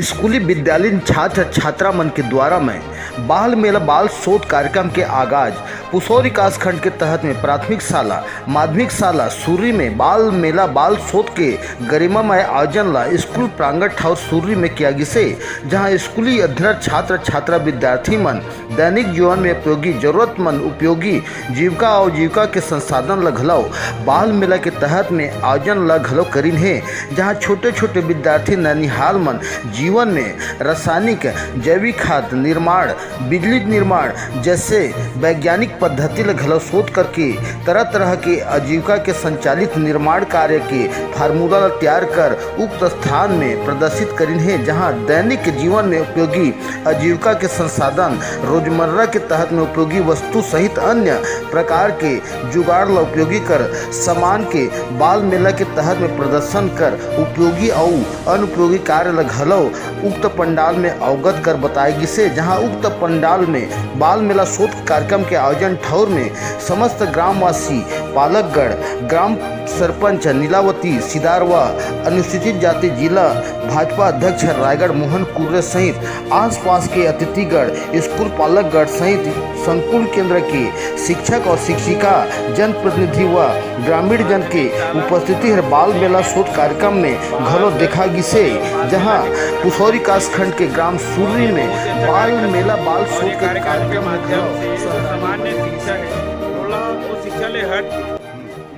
स्कूली विद्यालयीन छात्र छात्रा मन के द्वारा में बाल मेला बाल शोध कार्यक्रम के आगाज पुसौर विकास खंड के तहत में प्राथमिक शाला माध्यमिक शाला सूर्य में बाल मेला बाल शोध के गरिमामय आयोजन ला स्कूल प्रांगण ठाउर सूर्य में किया गिसे, जहां स्कूली अध्ययन छात्र छात्रा विद्यार्थी मन दैनिक जीवन में उपयोगी जरूरतमंद उपयोगी जीविका और जीविका के संसाधन ल घलो बाल मेला के तहत में आयोजन ला घलो करीन है, जहां छोटे छोटे विद्यार्थी ननिहाल मन जीवन में रासायनिक जैविक खाद निर्माण बिजली निर्माण जैसे वैज्ञानिक पद्धति ल घलो शोध करके तरह तरह के आजीविका के संचालित निर्माण कार्य के फार्मूला तैयार कर उक्त स्थान में प्रदर्शित करीन है, जहां दैनिक जीवन में उपयोगी आजीविका के संसाधन रोजमर्रा के तहत में उपयोगी वस्तु सहित अन्य प्रकार के जुगाड़ ला उपयोगी कर सामान के बाल मेला के तहत में प्रदर्शन कर उपयोगी और अनुपयोगी कार्य ला घलो उक्त पंडाल में अवगत कर बताएगी से, जहां उक्त पंडाल में बाल मेला शोध कार्यक्रम के आयोजन ठौर में समस्त ग्रामवासी पालकगढ़ ग्राम सरपंच नीलावती सिदारवा अनुसूचित जाति जिला भाजपा अध्यक्ष रायगढ़ मोहन कुर्रे सहित आसपास के अतिथिगढ़ स्कूल पालकगढ़ सहित संकुल केंद्र के शिक्षक और शिक्षिका जनप्रतिनिधि व ग्रामीण जन के उपस्थिति है बाल मेला शोध कार्यक्रम में घलो देखा गिसे, जहां पुसौर विकास खंड के ग्राम सूर्य में बाल मेला बाल शोध कार्यक्रम सामान्य शिक्षा है थोड़ा वो शिक्षा ले हट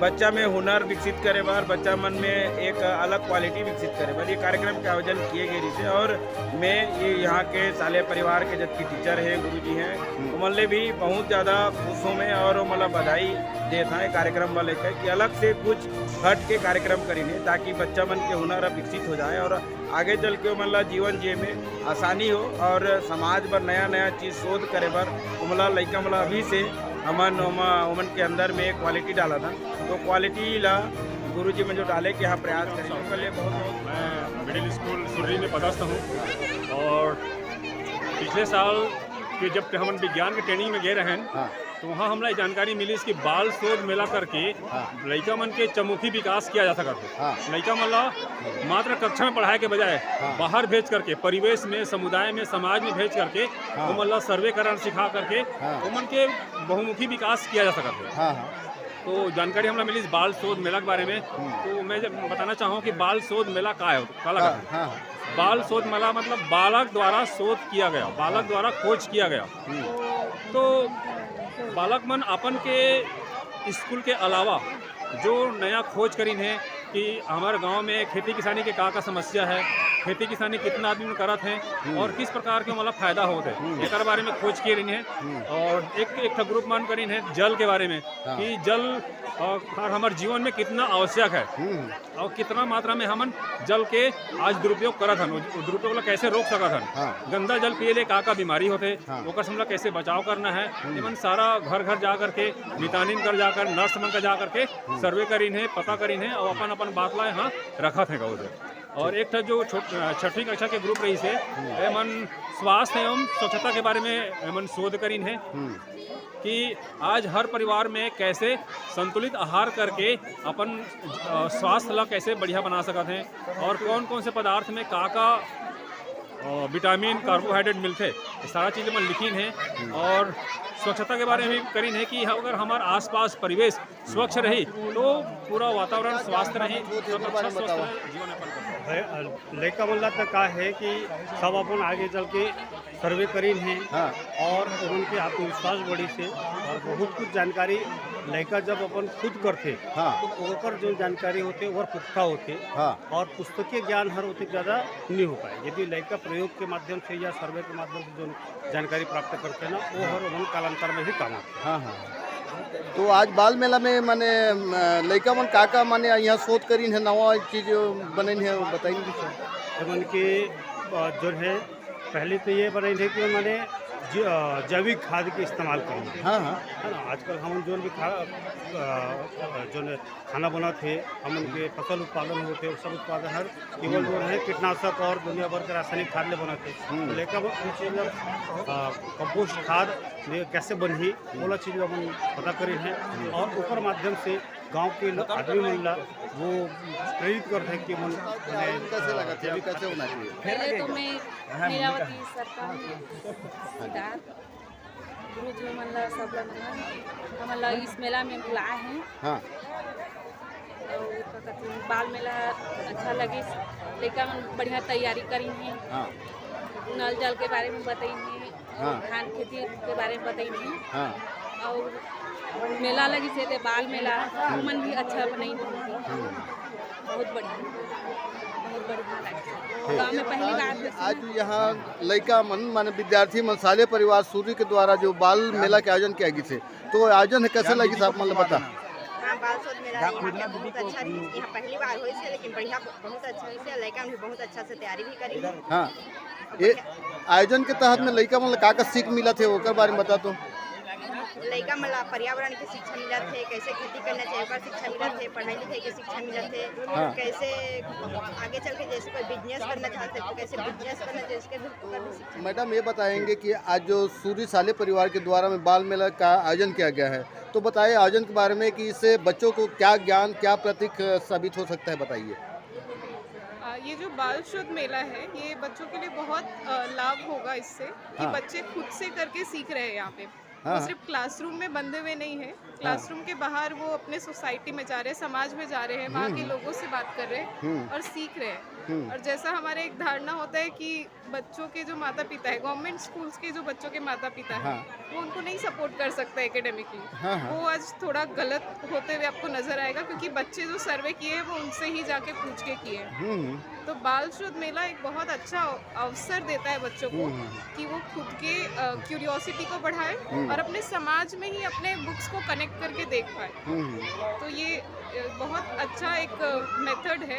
बच्चा में हुनर विकसित करे बार बच्चा मन में एक अलग क्वालिटी विकसित करे बार ये कार्यक्रम के आयोजन किए गए थे। और मैं ये यहाँ के साले परिवार के जबकि टीचर है गुरुजी हैं उमले भी बहुत ज़्यादा खुश हूँ मैं और मतलब बधाई देता है कार्यक्रम वाले का कि अलग से कुछ हट के कार्यक्रम करेंगे ताकि बच्चा मन के हुनर विकसित हो जाए और आगे चल के मतलब जीवन जिए में आसानी हो और समाज पर नया नया चीज़ शोध करे बर मतलब लड़का मतलब अभी से उमन के अंदर में क्वालिटी डाला था, तो क्वालिटी ला गुरुजी में जो डाले कि यहाँ प्रयास करें उसके लिए बहुत मैं मिडिल स्कूल सूर्य में पदस्थ हूँ और पिछले साल के जब हम विज्ञान के ट्रेनिंग में गए रहे हैं तो वहाँ हमारा जानकारी मिली इसकी बाल शोध मेला करके लड़का मन के चमुखी विकास किया जा सकता है। लड़का मन मात्र कक्षा में पढ़ाई के बजाय बाहर भेज करके परिवेश में समुदाय में समाज में भेज करके वो मतलब सर्वे करण सिखा करके उमन के बहुमुखी विकास किया जा सकता है। तो जानकारी हमें मिली इस बाल शोध मेला के बारे में, तो मैं बताना चाहूँ कि बाल शोध मेला का है। बाल शोध मेला मतलब बालक द्वारा शोध किया गया, बालक द्वारा खोज किया गया। तो बालक मन अपन के स्कूल के अलावा जो नया खोज करीन है कि हमारे गांव में खेती किसानी के का समस्या है, खेती किसानी कितना आदमी करत हैं और किस प्रकार के मतलब फायदा होते हैं एक बारे में खोज किए रही है। और एक ग्रुप मान करीन है जल के बारे में कि जल और हमारे जीवन में कितना आवश्यक है और कितना मात्रा में हम जल के आज दुरुपयोग करत हन, दुरुपयोग ला कैसे रोक सकत हन, गंदा जल पिए ले का बीमारी होते ओकर से हमला कैसे बचाव करना है, इवन सारा घर घर जा करके मितानिन कर जाकर नर्स मन का जा करके सर्वे करीन है, पता करीन है और अपन बात ला यहाँ रखत है गौ। और एक था जो छठी कक्षा के ग्रुप रही से एमन स्वास्थ्य एवं स्वच्छता के बारे में एमन शोध करीन है कि आज हर परिवार में कैसे संतुलित आहार करके अपन स्वास्थ्य ला कैसे बढ़िया बना सकते हैं और कौन कौन से पदार्थ में का विटामिन कार्बोहाइड्रेट मिलते सारा चीज़ें में लिखीन है। और स्वच्छता के बारे में भी करीन है कि अगर हमारे आसपास परिवेश स्वच्छ रही तो पूरा वातावरण स्वास्थ्य रही, सब अच्छा स्वस्थ जीवन यापन लड़का बोला तो का है कि सब अपन आगे चल के सर्वे करीन है और उनके आत्मविश्वास बढ़ी से और बहुत कुछ जानकारी लड़का जब अपन खुद करते तो ओकर जो जानकारी होते वो पुख्ता होते और पुस्तकीय ज्ञान हर होते ज़्यादा नहीं हो पाए। यदि लड़का प्रयोग के माध्यम से या सर्वे के माध्यम से जो जानकारी प्राप्त करते हैं ना वो हर उन कालांतर में भी काम आते। तो आज बाल मेला में माने लड़का मन का माने यहाँ शोध करीन है नवा चीज बन है बताइए। मन के जो है पहले तो ये बने थे कि मैंने जैविक खाद के इस्तेमाल करेंगे है ना। आजकल हम जो भी जो खाना बनाते थे हम उनके फसल उत्पादन होते सब उत्पादन हर केवल जो है कीटनाशक और दुनिया भर के रासायनिक खाद ले बनाते लेकिन चीज़ कंपोस्ट खाद कैसे बनी वो चीज़ अपन पता करी है और ऊपर माध्यम से गांव के आदमी मन ला वो प्रेरित करते हैं कि मन कैसे लगा थे अभी कैसे होना चाहिए? पहले तो मैं नीलावती सरकार सिद्धार्थ गुरु जी मन ला सब ला नमन हमन ला इस मेला में बुलाए हैं। हाँ और का कहते हैं, बाल मेला अच्छा लगे, लड़का मन बढ़िया तैयारी करी हैं। हाँ नल जल के बारे में बताई हैं, हाँ। धान खेती के बारे में बताई हैं। हाँ और मेला लगी से ते बाल मेला मन भी अच्छा बनाई हैं। बहुत बढ़िया लगे। गाँव में पहली बार आज यहाँ लड़का मन माने विद्यार्थी मन साले परिवार सूर्य के द्वारा जो बाल मेला के आयोजन किया गई थे, तो आयोजन है कैसे लगी साहब मतलब बता? हाँ, बाल शोध मेला यहाँ पे बहुत अच्छा रही। यहाँ पहली बार हुई से, लेकिन बढ़िया बहुत अच्छा हुई से। लड़का भी बहुत अच्छा से तैयारी भी करी। हाँ ये आयोजन के तहत में लड़का मतलब का सीख मिला थे ओकर बारे में बता तो? लड़का मला पर्यावरण की शिक्षा मिला थे, कैसे खेती करना चाहिए ओकर शिक्षा मिला थे, पढ़ाई लिखाई की शिक्षा मिला थे। हाँ। कैसे आगे चल के जैसे कोई बिजनेस करना चाहते हैं तो कैसे बिजनेस करना चाहिए इसके भी करने शिक्षा। मैडम ये बताएंगे कि आज जो सूर्य साले परिवार के द्वारा में बाल मेला का आयोजन किया गया है, तो बताइए आयोजन के बारे में कि इससे बच्चों को क्या ज्ञान क्या प्रतीक साबित हो सकता है, बताइए। ये जो बाल शोध मेला है ये बच्चों के लिए बहुत लाभ होगा इससे कि हाँ। बच्चे खुद से करके सीख रहे हैं यहाँ पे। हाँ। वो सिर्फ क्लासरूम में बंधे हुए नहीं है, क्लासरूम के बाहर वो अपने सोसाइटी में जा रहे हैं, समाज में जा रहे हैं, वहाँ के लोगों से बात कर रहे हैं और सीख रहे हैं। और जैसा हमारे एक धारणा होता है कि बच्चों के जो माता पिता है, गवर्नमेंट स्कूल्स के जो बच्चों के माता पिता है, वो उनको नहीं सपोर्ट कर सकता एकेडमिकली। वो आज थोड़ा गलत होते हुए आपको नजर आएगा, क्योंकि बच्चे जो सर्वे किए हैं वो उनसे ही जाके पूछ के किए हैं। तो बाल शोध मेला एक बहुत अच्छा अवसर देता है बच्चों को कि वो खुद के क्यूरियोसिटी को बढ़ाए और अपने समाज में ही अपने बुक्स को कनेक्ट करके देख पाए। तो ये बहुत अच्छा एक मेथड है।